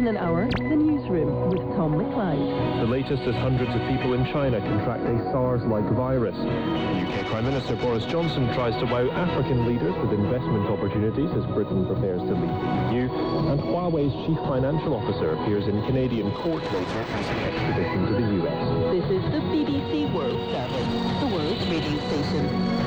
in an hour, the newsroom with Tom McLeod. The latest as hundreds of people in China contract a SARS-like virus. The UK Prime Minister Boris Johnson tries to wow African leaders with investment opportunities as Britain prepares to leave the EU. And Huawei's chief financial officer appears in Canadian court later facing extradition to the US. This is the BBC World Service, the world's radio station.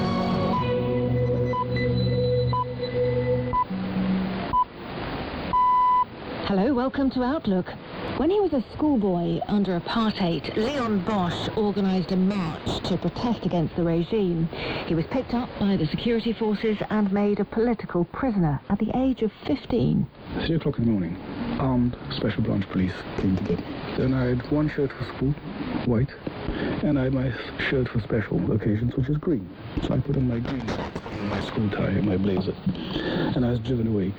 Hello, welcome to Outlook. When he was a schoolboy under apartheid, Leon Bosch organised a march to protest against the regime. He was picked up by the security forces and made a political prisoner at the age of 15. 3 o'clock in the morning, armed special branch police came to get me. Then I had one shirt for school, white, and I had my shirt for special occasions, which is green. So I put on my green, my school tie and my blazer, and I was driven away.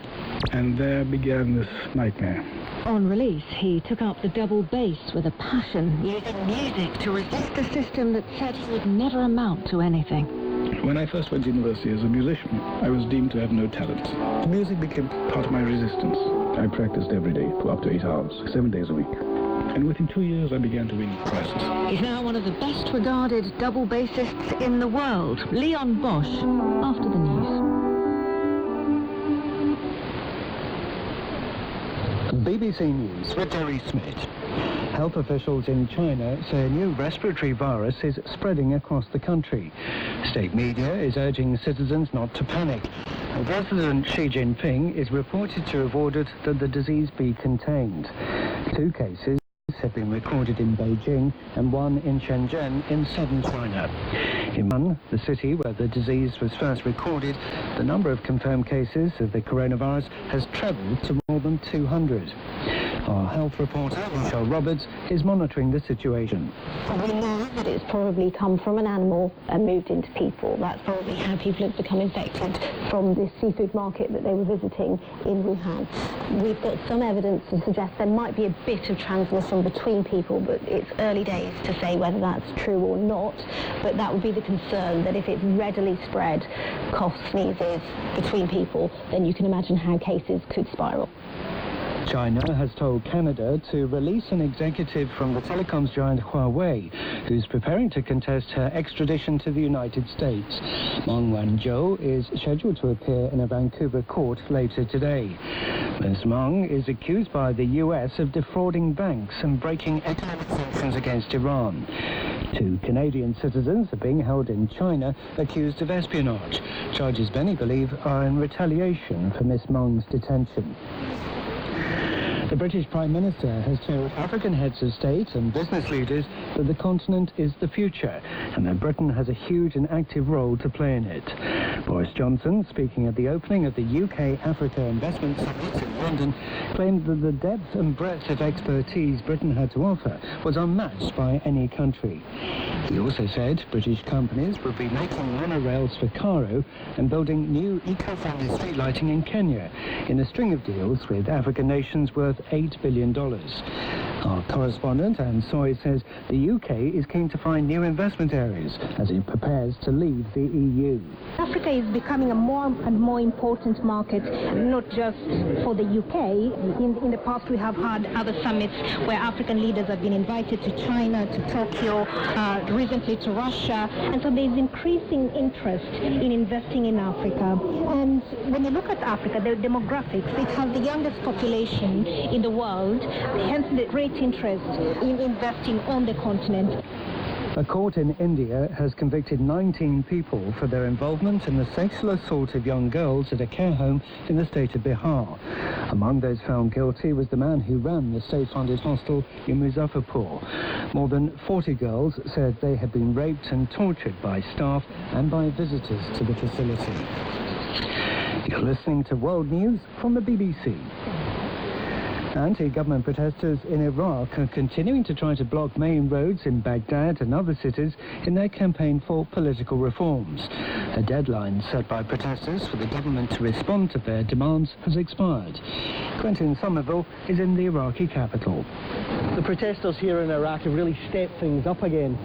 And there began this nightmare. On release, he took up the double bass with a passion, using music to resist a system that said he would never amount to anything. When I first went to university as a musician, I was deemed to have no talent. The music became part of my resistance. I practiced every day for up to 8 hours, 7 days a week. And within 2 years, I began to win prizes. He's now one of the best regarded double bassists in the world, Leon Bosch, after the news. BBC News with Terry Smith. Health officials in China say a new respiratory virus is spreading across the country. State media is urging citizens not to panic. And President Xi Jinping is reported to have ordered that the disease be contained. 2 cases have been recorded in Beijing and 1 in Shenzhen in southern China. In Wuhan, the city where the disease was first recorded, the number of confirmed cases of the coronavirus has trebled to more than 200. Our health reporter, Michelle Roberts, is monitoring the situation. We know that it's probably come from an animal and moved into people. That's probably how people have become infected from this seafood market that they were visiting in Wuhan. We've got some evidence to suggest there might be a bit of transmission between people, but it's early days to say whether that's true or not. But that would be the concern, that if it's readily spread, coughs, sneezes between people, then you can imagine how cases could spiral. China has told Canada to release an executive from the telecoms giant Huawei, who's preparing to contest her extradition to the United States. Meng Wanzhou is scheduled to appear in a Vancouver court later today. Ms. Meng is accused by the US of defrauding banks and breaking economic sanctions against Iran. 2 Canadian citizens are being held in China accused of espionage, charges many believe are in retaliation for Ms. Meng's detention. The British Prime Minister has told African heads of state and business leaders that the continent is the future and that Britain has a huge and active role to play in it. Boris Johnson, speaking at the opening of the UK-Africa Investment Summit in London, claimed that the depth and breadth of expertise Britain had to offer was unmatched by any country. He also said British companies would be making monorails for Cairo and building new eco-friendly street lighting in Kenya in a string of deals with African nations worth $8 billion. Our correspondent Anne Soy says the UK is keen to find new investment areas as it prepares to leave the EU. Africa is becoming a more and more important market, not just for the UK. In the past, we have had other summits where African leaders have been invited to China, to Tokyo, recently to Russia. And so there's increasing interest in investing in Africa. And when you look at Africa, the demographics, it has the youngest population in the world, hence the great interest in investing on the continent. A court in India has convicted 19 people for their involvement in the sexual assault of young girls at a care home in the state of Bihar. Among those found guilty was the man who ran the state-funded hostel in Muzaffarpur. More than 40 girls said they had been raped and tortured by staff and by visitors to the facility. You're listening to World News from the BBC. Anti-government protesters in Iraq are continuing to try to block main roads in Baghdad and other cities in their campaign for political reforms. A deadline set by protesters for the government to respond to their demands has expired. Quentin Somerville is in the Iraqi capital. The protesters here in Iraq have really stepped things up again.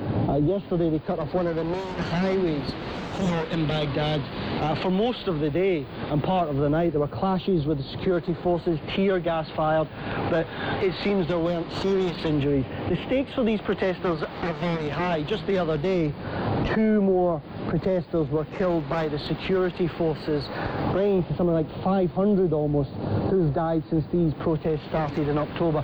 Yesterday they cut off one of the main highways here in Baghdad, For most of the day and part of the night, there were clashes with the security forces, tear gas fired, but it seems there weren't serious injuries. The stakes for these protesters are very high. Just the other day, 2 more protesters were killed by the security forces, bringing to something like 500 almost who've died since these protests started in October.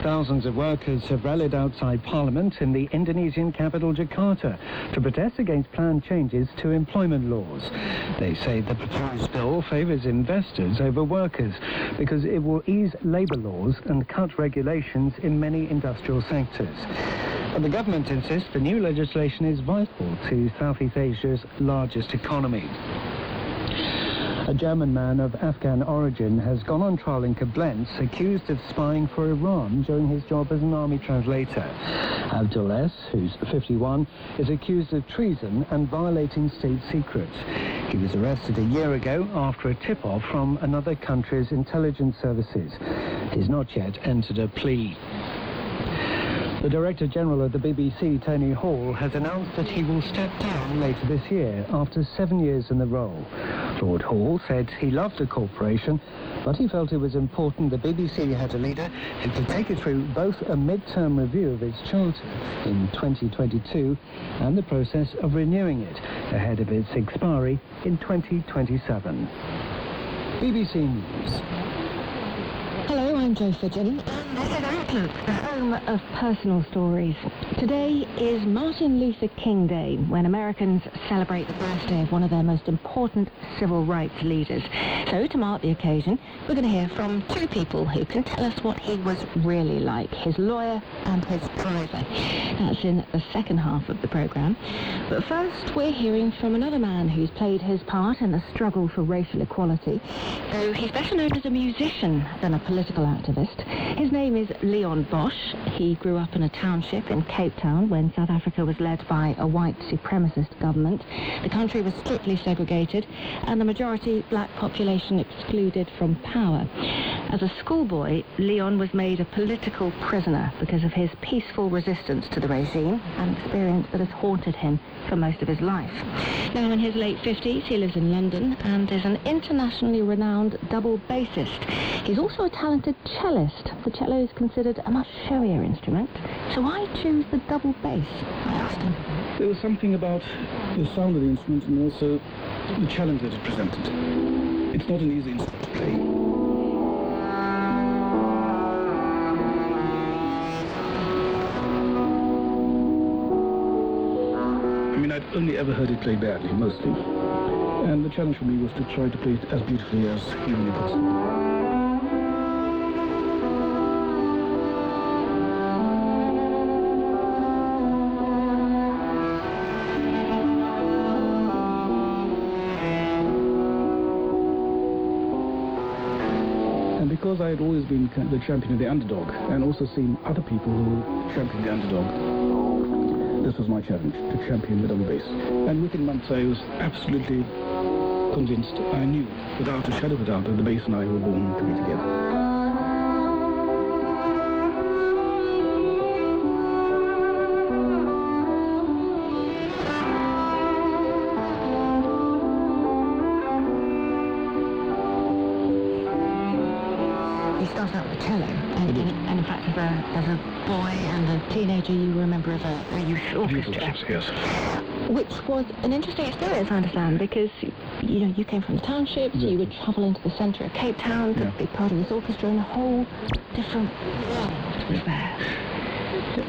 Thousands of workers have rallied outside Parliament in the Indonesian capital Jakarta to protest against planned changes to employment laws. They say the proposed bill favours investors over workers because it will ease labour laws and cut regulations in many industrial sectors. But the government insists the new legislation is vital to Southeast Asia's largest economy. A German man of Afghan origin has gone on trial in Koblenz accused of spying for Iran during his job as an army translator. Abdul S., who's 51, is accused of treason and violating state secrets. He was arrested a year ago after a tip-off from another country's intelligence services. He's not yet entered a plea. The Director General of the BBC, Tony Hall, has announced that he will step down later this year after 7 years in the role. Lord Hall said he loved the corporation, but he felt it was important the BBC had a leader who could take it through both a mid-term review of its charter in 2022 and the process of renewing it ahead of its expiry in 2027. BBC News. Hello, I'm Jo Fidgen, and this is Outlook, the home of personal stories. Today is Martin Luther King Day, when Americans celebrate the birthday of one of their most important civil rights leaders. So, to mark the occasion, we're going to hear from 2 people who can tell us what he was really like, his lawyer and his driver. That's in the second half of the programme. But first, we're hearing from another man who's played his part in the struggle for racial equality, though he's better known as a musician than a political activist. His name is Leon Bosch. He grew up in a township in Cape Town when South Africa was led by a white supremacist government. The country was strictly segregated and the majority black population excluded from power. As a schoolboy, Leon was made a political prisoner because of his peaceful resistance to the regime, an experience that has haunted him for most of his life. Now in his late 50s, he lives in London and is an internationally renowned double bassist. He's also a talented cellist. The cello is considered a much showier instrument. So why choose the double bass? I asked him. There was something about the sound of the instrument and also the challenge that it presented. It's not an easy instrument to play. I'd only ever heard it played badly, mostly. And the challenge for me was to try to play it as beautifully as humanly possible. And because I had always been the champion of the underdog, and also seen other people who championed the underdog, this was my challenge, to champion the double bass. And within months I was absolutely convinced. I knew, without a shadow of a doubt, that the bass and I were born to be together. You started out with cello, and in fact as a boy and a teenager you were a member of a youth orchestra. Yes. Which was an interesting experience, I understand, because you came from the townships, you would travel into the centre of Cape Town to be part of this orchestra, and a whole different world was there.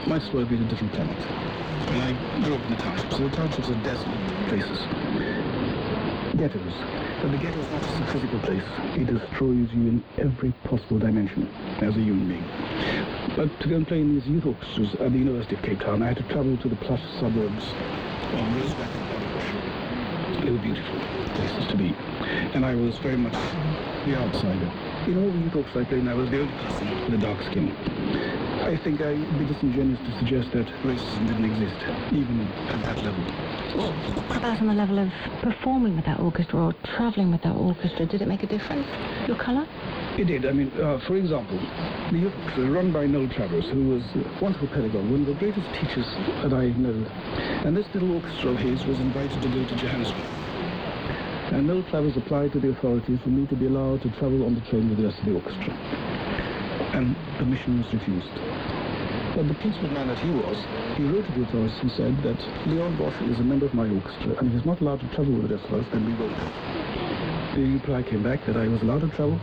My story would be a different planet. And I grew up in the townships, so the townships are desolate places. Ghettos. But the ghetto is not just a physical place. It destroys you in every possible dimension as a human being. But to go and play in these youth orchestras at the University of Cape Town, I had to travel to the plush suburbs of Roseback and Bonbush. They were beautiful places to be. And I was very much the outsider. In all the youth orchestras I played in, I was the only person with a dark skin. I think I would be disingenuous to suggest that racism didn't exist, even at that level. What about on the level of performing with that orchestra or travelling with that orchestra? Did it make a difference, your colour? It did. I mean, for example, the youth orchestra run by Noel Travers, who was a wonderful pedagogue, one of the greatest teachers that I know. And this little orchestra of his was invited to go to Johannesburg. And no travels applied to the authorities for me to be allowed to travel on the train with the rest of the orchestra. And permission was refused. But the peaceful man that he was, he wrote to the authorities and said that Leon Bosch is a member of my orchestra and he's not allowed to travel with the rest of us, then we won't. The reply came back that I was allowed to travel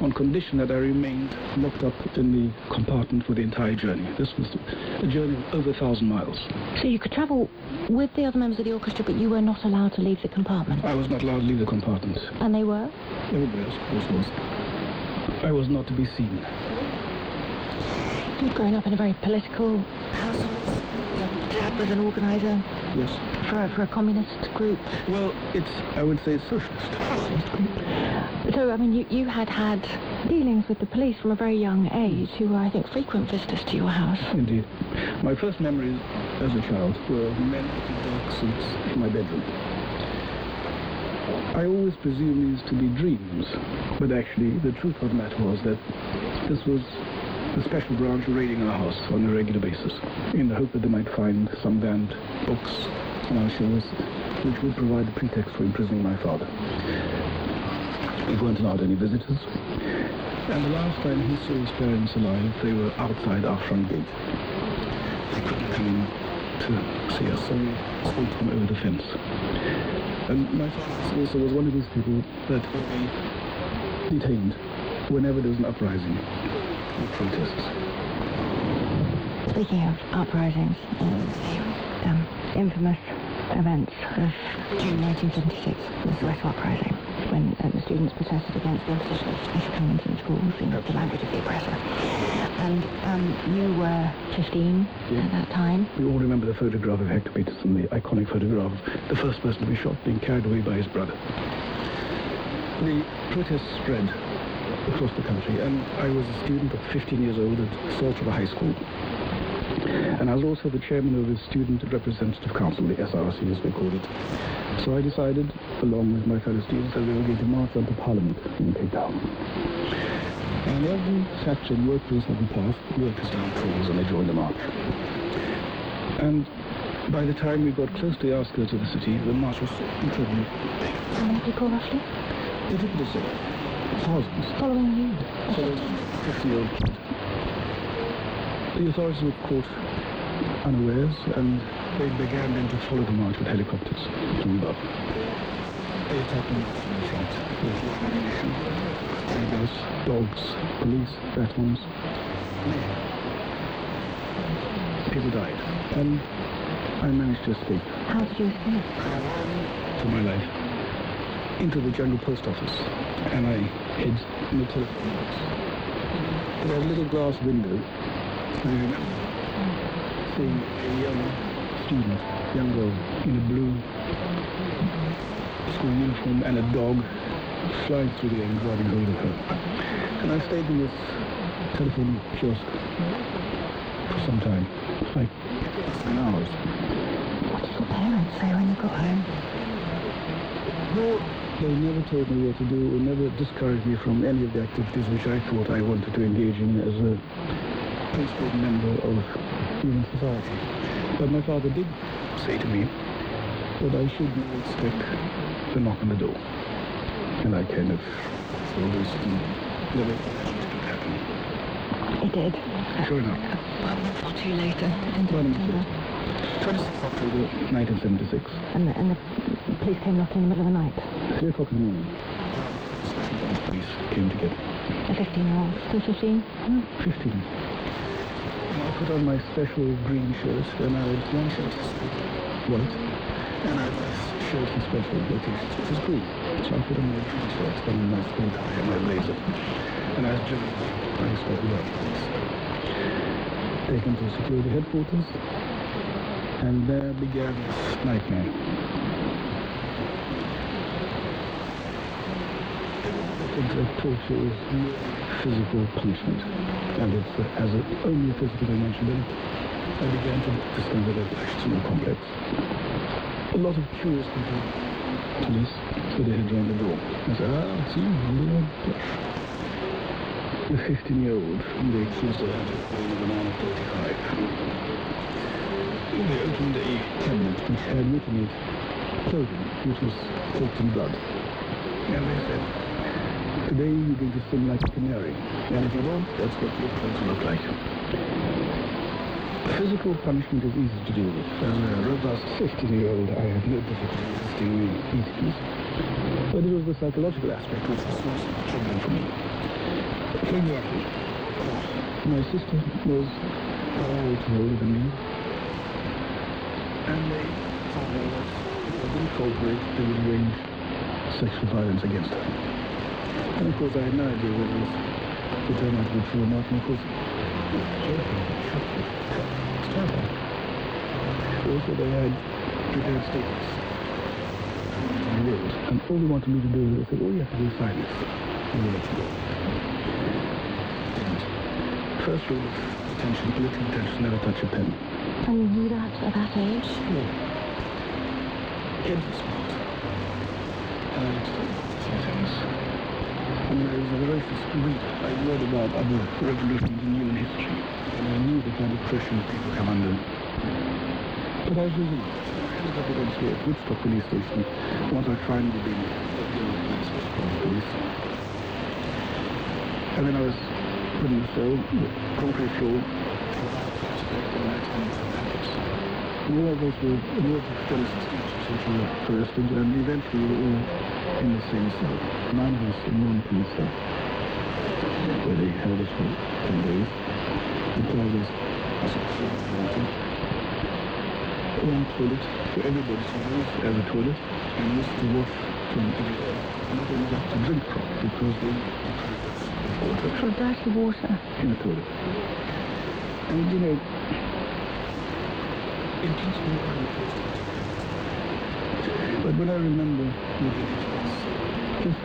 on condition that I remained locked up in the compartment for the entire journey. This was a journey of over 1,000 miles. So you could travel with the other members of the orchestra, but you were not allowed to leave the compartment? I was not allowed to leave the compartment. And they were? Everybody else, of course, was. I was not to be seen. You'd grown up in a very political household. Your dad was an organiser. Yes. For a communist group. Well, I would say, socialist group. So, I mean, you had dealings with the police from a very young age, who were, I think, frequent visitors to your house. Indeed. My first memories as a child were men in dark suits in my bedroom. I always presumed these to be dreams, but actually the truth of the matter was that this was the special branch raiding our house on a regular basis, in the hope that they might find some banned books on our shelves which would provide a pretext for imprisoning my father. We weren't allowed any visitors, and the last time he saw his parents alive, they were outside our front gate. They couldn't come in to see us, so we spoke them over the fence. And my father also was one of these people that would be detained whenever there was an uprising or protests. Speaking of uprisings, infamous events of June 1976, the Soweto uprising, when the students protested against the imposition of Afrikaans in schools, the language of the oppressor. And you were 15 at that time. We all remember the photograph of Hector Peterson, the iconic photograph of the first person to be shot being carried away by his brother. The protests spread across the country, and I was a student of 15 years old at Shortwave High School. And I was also the chairman of the Student Representative Council, the SRC as they called it. So I decided, along with my fellow students, that we were going to march on to Parliament in Cape Town. And every factory and workplace that we passed, workers down tools and they joined the march. And by the time we got close to the outskirts of the city, the march was incredibly big. How many people roughly? Difficult to say. Thousands. Following you? Following 50-year-old. The authorities were caught unawares, and they began then to follow the march with helicopters from above. They attacked them from the front with ammunition, tigers, dogs, police, batons. People died, and I managed to escape. How did you escape? For my life. Into the general post office, and I hid in the telephone box. There was a little glass window. I remember seeing a young student, young girl, in a blue school uniform and a dog flying through the air and grabbing hold of her. And I stayed in this telephone kiosk for some time, like 7 hours. What did your parents say when you got home? Well, they never told me what to do or never discouraged me from any of the activities which I thought I wanted to engage in as a principal member of human society. But my father did say to me that I should not expect the knock on the door. And I kind of always never imagined it would happen. It did. Sure enough. A month or two later, in September. 26th October 1976. And the police came knocking in the middle of the night. 3 o'clock in the morning. The police came to get me. A 15-year-old. Still 15? 15. And I put on my special green shirt, and I had one shirt white, and I had a shirt in special locations, which was green. So I put on my green shirt, and my school tie, and my blazer. And I was driven by the Scotland police. Taken to security headquarters, and there began this nightmare. Torture is physical punishment, and it has only a physical dimension. Then I began to discover that it was more complex. A lot of curious people, police, so they had joined the door. I said, it's you, Leon Bosch. The 15-year-old, they accused her of being a banana 35. They opened a cabinet which had written it clothing, which was soaked in blood. And they said, today you're going to sing like a canary. And if you don't, that's what you're going to look like. Physical punishment is easy to deal with. As a robust 15-year-old, I had no difficulty resisting the beatings. But it was the psychological aspect which was troubling for me. For example, my sister was older than me, and they told me that if I didn't cooperate, they would arrange sexual violence against her. And of course, I had no idea whether this would turn out to be true or not, and of course, it's terrible. Also, they had prepared statements. And all they wanted me to do was say, all you have to do is sign this, and we'll let you go. And first rule of detention, political detention, never touch a pen. And you knew that at that age? No. Kids are smart. And I understood things. And I was a voracious reader. I read about other revolutions in human history, and I knew the kind of pressure people come under. But I was resilient. I ended up eventually at Woodstock police station once I finally been police. And then I was put in the cell, the concrete floor, and all of us were fellow teachers which were arrested, and eventually we were all in the same cell. 9 of us in one police cell, where they held us for 10 days. The told us one toilet for everybody to use as a toilet, and used to wash from every day. And not only that, to drink from, because they water. For dirty water? In the toilet. And you know, it keeps me on the toilet. But when I remember what it was, just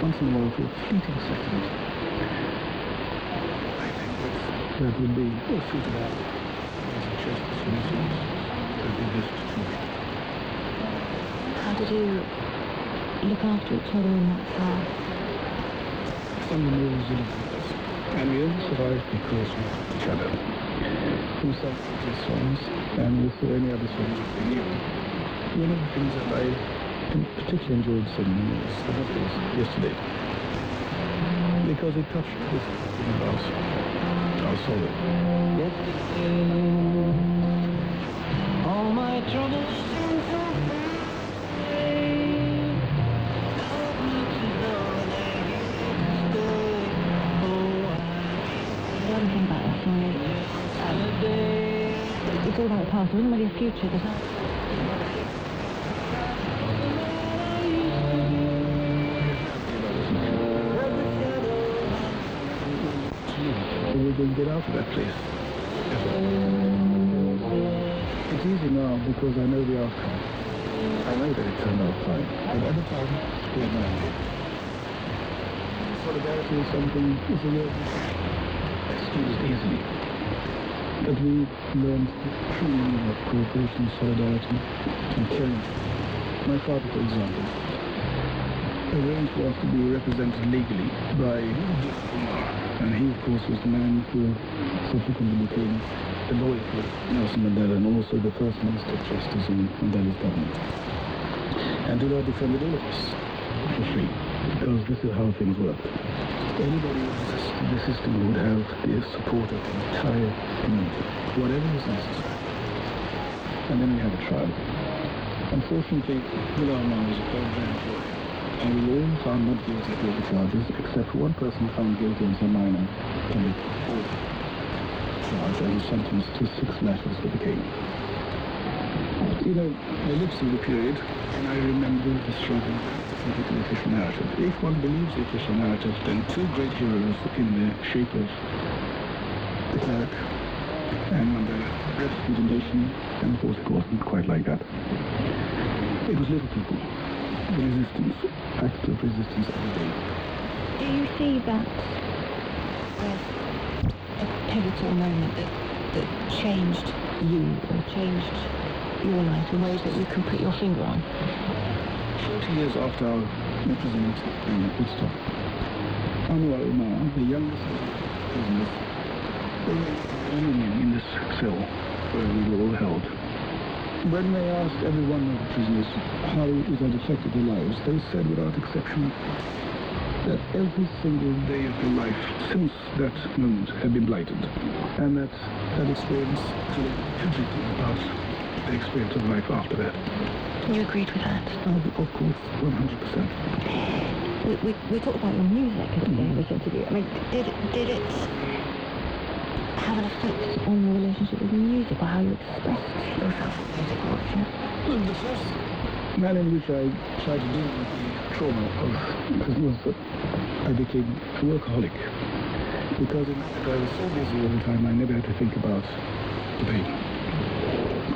once in a while for a fleeting second, I think that would be a suitable as a justice resource. How did you look after each other in that cell? Some of the more resilient of us. And we only survived because we helped each other. We sang these songs, and with any other songs we knew. One of the things that I particularly enjoyed singing was the Hustlers yesterday. Because it touched this thing about our soul. All my troubles seem so What do you think about that song? It's all about the past. There isn't really a future, there's not. We're going to get out of that place. It's easy now because I know the outcome. I know that it turned out fine. But at the time, we had no idea. Solidarity is something, is a word excused easily. But we learned the true meaning of cooperation, solidarity, and caring. My father, for example, arranged for us to be represented legally by Umar. And he, of course, was the man who subsequently became the lawyer for Nelson Mandela and also the first Minister of Justice in Mandela's government. And Dula defended all of us for free, because this is how things work. Anybody who resisted the system would have the support of the entire community, whatever was necessary. And then we had a trial. Unfortunately, Dula was a very bad lawyer. And we were all found not guilty of all the charges, except for one person found guilty on some minor public charge and was sentenced to 6 lashes for the king. You know, I lived through the period, and I remember the struggle with the official narrative. If one believes the official narrative, then 2 great heroes in the shape of the cleric and Mandela rescued the nation, and of course it wasn't quite like that. It was little people. The resistance, active resistance every day. Do you see that as a pivotal moment that changed you or changed your life in ways that you can put your finger on? 40 years after our imprisonment in Woodstock, Anwar Umar, the youngest of the prisoners, in this cell where we were all held, when they asked every one of the prisoners how it had affected their lives, they said without exception that every single day of their life since that moment had been blighted, and that experience told everything about the experience of life after that. You agreed with that? Of course, 100%. We talked about your music at the beginning of this interview. I mean, did it have an effect on your relationship with music, or how you expressed yourself with music? Well, the first manner in which I tried to deal with the trauma of prison was that I became a workaholic. Because I was so busy all the time, I never had to think about the pain.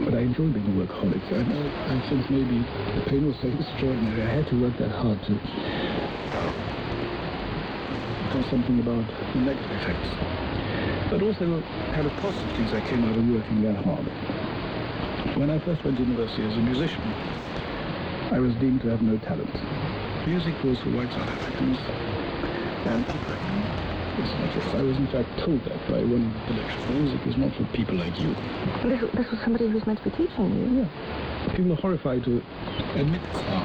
But I enjoyed being a workaholic. I think maybe the pain was so extraordinary. I had to work that hard to do something about the negative effects. But also had a positive things I came out of working that hard. When I first went to university as a musician, I was deemed to have no talent. Music was for white South Africans and people like me. It's not just. I was in fact told that by one of the lecturers. Music is not for people like you. This was somebody who was meant to be teaching you? Yeah. People are horrified to admit this now.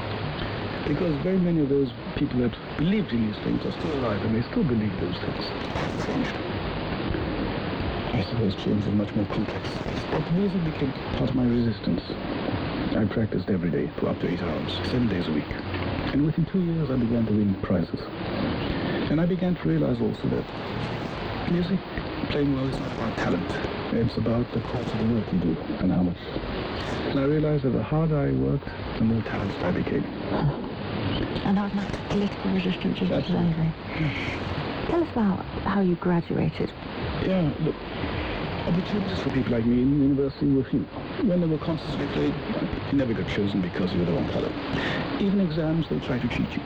Because very many of those people that believed in these things are still alive, and they still believe those things. I suppose change is much more complex. But music became part of my resistance. I practiced every day for up to 8 hours, 7 days a week. And within 2 years I began to win prizes. And I began to realize also that music, playing well, is not about talent. It's about the quality of the work you do and how much. And I realized that the harder I worked, the more talented I became. And that was an act of political resistance as well as angry. Yeah. Tell us about how you graduated. Yeah, look, opportunities for people like me in university were few. When there were concerts to be played, you never got chosen because you were the wrong color. Even exams, they try to cheat you.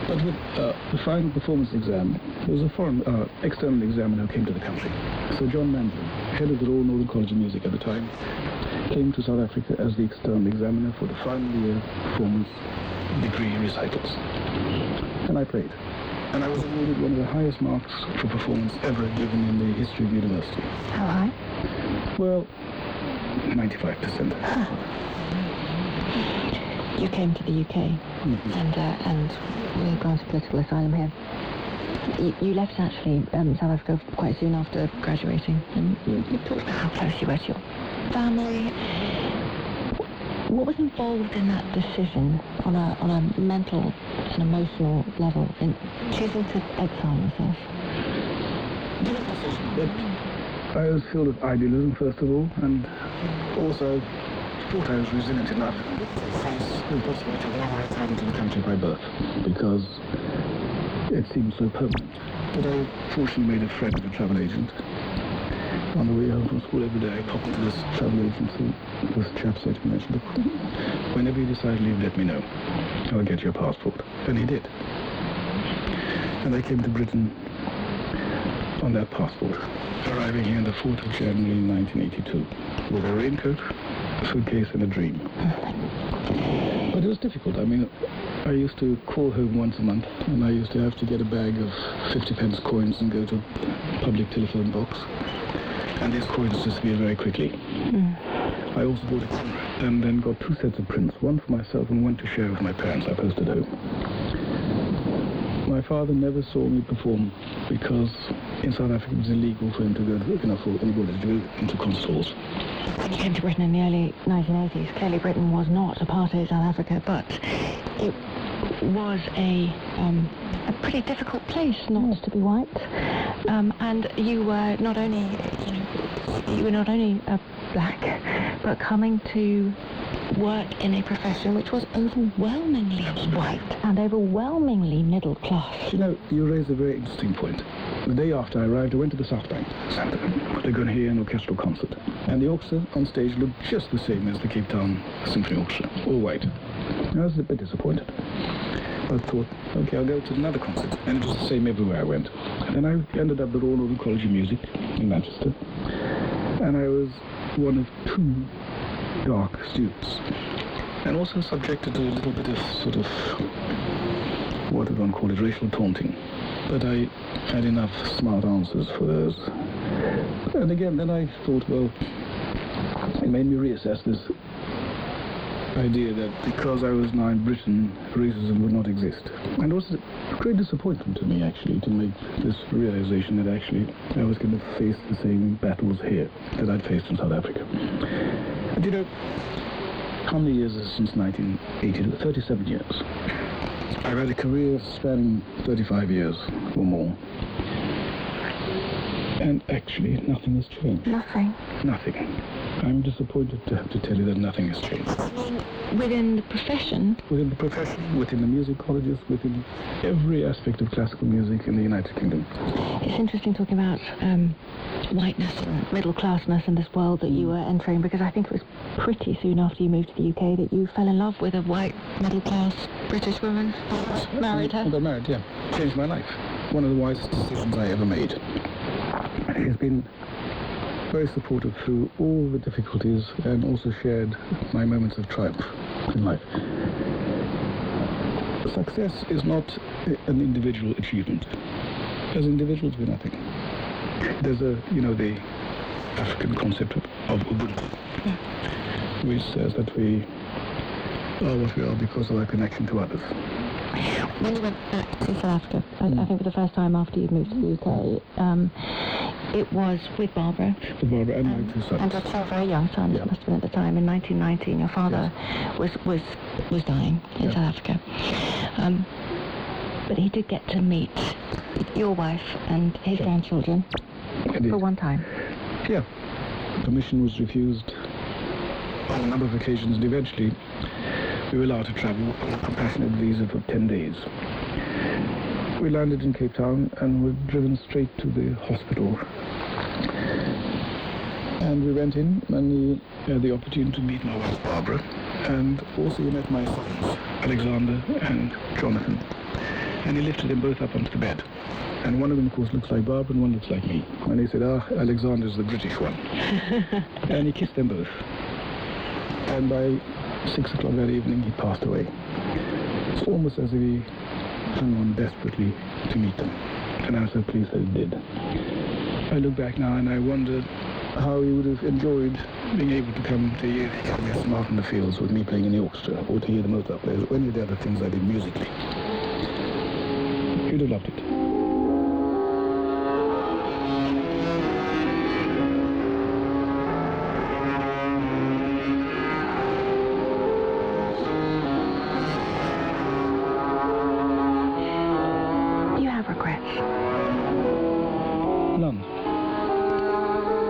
But with the final performance exam, there was a foreign external examiner who came to the country. So John Manley, head of the Royal Northern College of Music at the time, came to South Africa as the external examiner for the final year performance degree recitals. And I played. And I was awarded one of the highest marks for performance ever given in the history of the university. How high? Well, 95%. You came to the UK, and we were granted political asylum here. You left, actually, South Africa quite soon after graduating. And you talked about how close you were to your family. What was involved in that decision on a mental and emotional level in choosing to exile yourself? I was filled with idealism, first of all, and also thought I was resilient enough to face the possibility of never returning to the country by birth, because it seemed so permanent. But I fortunately made a friend with a travel agent. On the way home from school every day, I popped into this travel agency. This chap said to me, look, whenever you decide to leave, let me know. I'll get your passport. And he did. And I came to Britain on that passport, arriving here on the 4th of January 1982, with a raincoat, a suitcase, and a dream. But it was difficult. I mean, I used to call home once a month, and I used to have to get a bag of 50-pence coins and go to a public telephone box. And these coins disappeared very quickly. I also bought a camera and then got 2 sets of prints, one for myself and one to share with my parents. I posted home. My father never saw me perform because in South Africa it was illegal for him to go, for anybody to go into concert halls. When you came to Britain in the early 1980s, clearly Britain was not apartheid South Africa, but it was a pretty difficult place not to be white. And you were not only black, but coming to work in a profession which was overwhelmingly white and overwhelmingly middle class. You know, you raise a very interesting point. The day after I arrived, I went to the South Bank Centre. They're going to hear an orchestral concert. And the orchestra on stage looked just the same as the Cape Town Symphony Orchestra, all white. I was a bit disappointed. I thought, okay, I'll go to another concert. And it was the same everywhere I went. And I ended up at the Royal Northern College of Music in Manchester. And I was one of 2 dark students. And also subjected to a little bit of sort of, what would one call it, racial taunting. But I had enough smart answers for those. And again, then I thought, well, it made me reassess this idea that because I was now in Britain, racism would not exist. And it was a great disappointment to me, actually, to make this realization that actually I was going to face the same battles here that I'd faced in South Africa. And you know, how many years is it since 1982? 37 years. I've had a career spanning 35 years or more. And actually, nothing has changed. Nothing. Nothing. I'm disappointed to have to tell you that nothing has changed. Within the profession? Within the profession, within the music colleges, within every aspect of classical music in the United Kingdom. It's interesting talking about whiteness and middle-classness in this world that you were entering, because I think it was pretty soon after you moved to the UK that you fell in love with a white, middle-class British woman. Married her. I got married, yeah. Changed my life. One of the wisest decisions I ever made. He's been very supportive through all the difficulties and also shared my moments of triumph in life. Success is not an individual achievement. As individuals, we're nothing. There's the African concept of Ubuntu, which says that we are what we are because of our connection to others. When you went back to South Africa, I think for the first time after you'd moved to the UK, it was with Barbara. With Barbara and my two sons. And your two very young sons, Yeah. must have been at the time, in 1990, and your father was dying in South Africa. But he did get to meet your wife and his grandchildren for one time. Yeah. Permission was refused on a number of occasions, and eventually we were allowed to travel on a compassionate visa for 10 days. We landed in Cape Town and were driven straight to the hospital. And we went in, and he had the opportunity to meet my wife Barbara, and also he met my sons, Alexander and Jonathan. And he lifted them both up onto the bed. And one of them, of course, looks like Barbara, and one looks like me. And he said, Alexander's the British one. And he kissed them both. And by 6 o'clock that evening, he passed away. It's almost as if he hung on desperately to meet them. And I'm so pleased that he did. I look back now and I wondered how he would have enjoyed being able to come to hear the Academy out in the fields with me playing in the orchestra, or to hear the Mozart players, or any of the other things I did musically. He'd have loved it.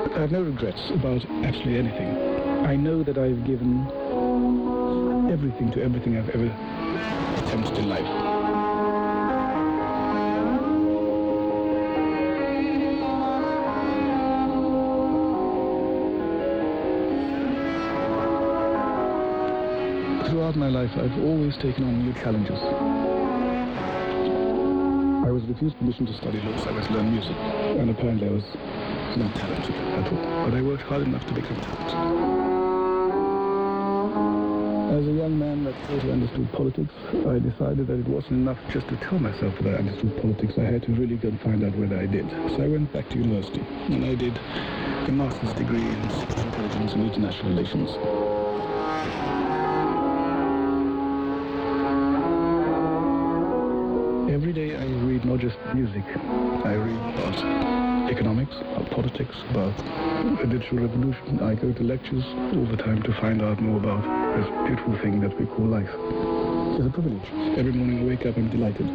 I have no regrets about absolutely anything. I know that I've given everything to everything I've ever attempted in life. Throughout my life, I've always taken on new challenges. I was refused permission to study law, so I went to learn music, and apparently I was not talented at all, but I worked hard enough to become talented. As a young man that totally understood politics, I decided that it wasn't enough just to tell myself that I understood politics. I had to really go and find out whether I did. So I went back to university, and I did a master's degree in civil intelligence and international relations. Every day I read not just music, I read about economics, about politics, about the digital revolution. I go to lectures all the time to find out more about this beautiful thing that we call life. It's a privilege. Every morning I wake up, I'm delighted.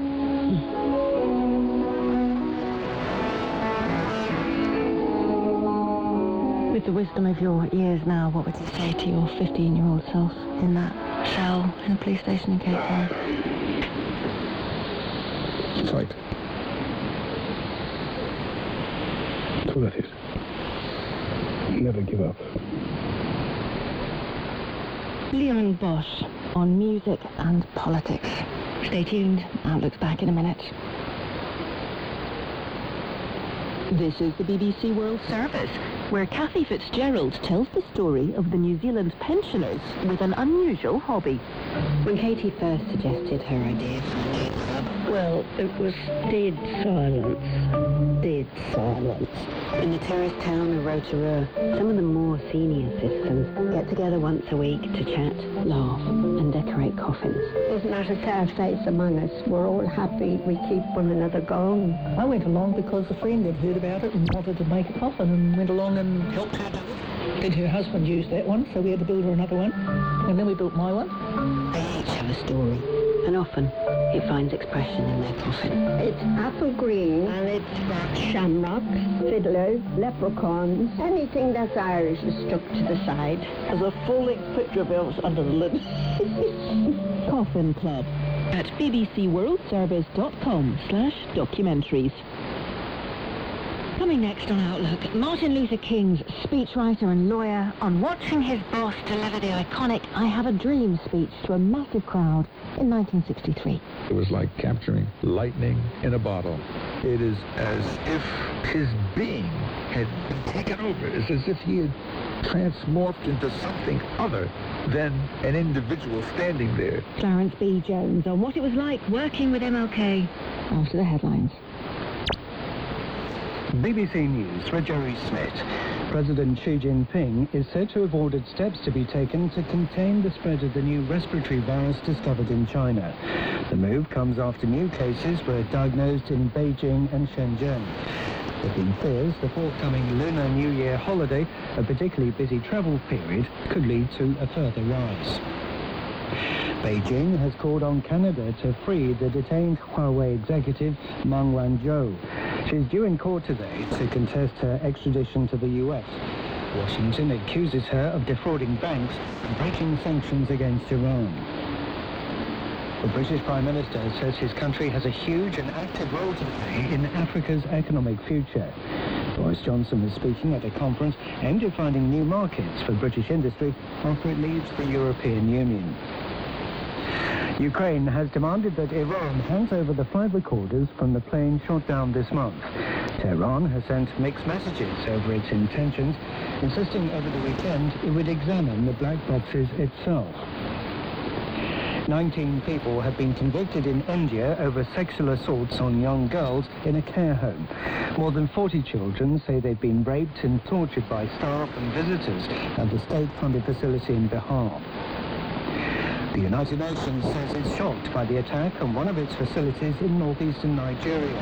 With the wisdom of your years now, what would you say to your 15-year-old self in that cell in the police station in Cape Town? Fight. That's all that is. Never give up. Leon Bosch on music and politics. Stay tuned. Outlook's back in a minute. This is the BBC World Service, where Kathy Fitzgerald tells the story of the New Zealand pensioners with an unusual hobby. When Katie first suggested her idea for a club, Well, it was dead silence. Dead silence. In the tourist town of Rotorua, some of the more senior citizens get together once a week to chat, laugh, and decorate coffins. There's not a sad face among us. We're all happy. We keep one another going. I went along because a friend had heard about it and wanted to make a coffin and went along and helped her do it. Then her husband used that one, so we had to build her another one. And then we built my one. They each have a story, and often it finds expression in their coffin. It's apple green, and it's got shamrocks, fiddlers, leprechauns, anything that's Irish is stuck to the side. There's a full-length picture of Elvis under the lid. Coffin Club at bbcworldservice.com/documentaries. Coming next on Outlook, Martin Luther King's speechwriter and lawyer on watching his boss deliver the iconic I Have a Dream speech to a massive crowd in 1963. It was like capturing lightning in a bottle. It is as if his being had been taken over. It's as if he had transmorphed into something other than an individual standing there. Clarence B. Jones on what it was like working with MLK after the headlines. BBC News for Jerry Smith. President Xi Jinping is said to have ordered steps to be taken to contain the spread of the new respiratory virus discovered in China. The move comes after new cases were diagnosed in Beijing and Shenzhen. There have been fears the forthcoming Lunar New Year holiday, a particularly busy travel period, could lead to a further rise. Beijing has called on Canada to free the detained Huawei executive Meng Wanzhou. She's due in court today to contest her extradition to the US. Washington accuses her of defrauding banks and breaking sanctions against Iran. The British Prime Minister says his country has a huge and active role to play in Africa's economic future. Boris Johnson is speaking at a conference aimed at finding new markets for British industry after it leaves the European Union. Ukraine has demanded that Iran hands over the 5 recorders from the plane shot down this month. Tehran has sent mixed messages over its intentions, insisting over the weekend it would examine the black boxes itself. 19 people have been convicted in India over sexual assaults on young girls in a care home. More than 40 children say they've been raped and tortured by staff and visitors at the state-funded facility in Bihar. The United Nations says it's shocked by the attack on one of its facilities in northeastern Nigeria.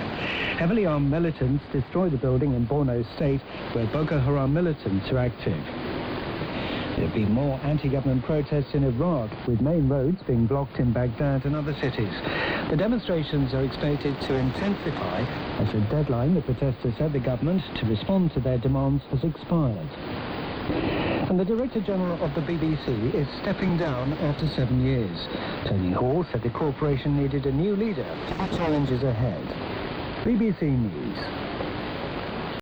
Heavily armed militants destroyed the building in Borno State where Boko Haram militants are active. There have been more anti-government protests in Iraq, with main roads being blocked in Baghdad and other cities. The demonstrations are expected to intensify as the deadline the protesters set the government to respond to their demands has expired. And the Director General of the BBC is stepping down after 7 years. Tony Hall said the corporation needed a new leader for the challenges ahead. BBC News.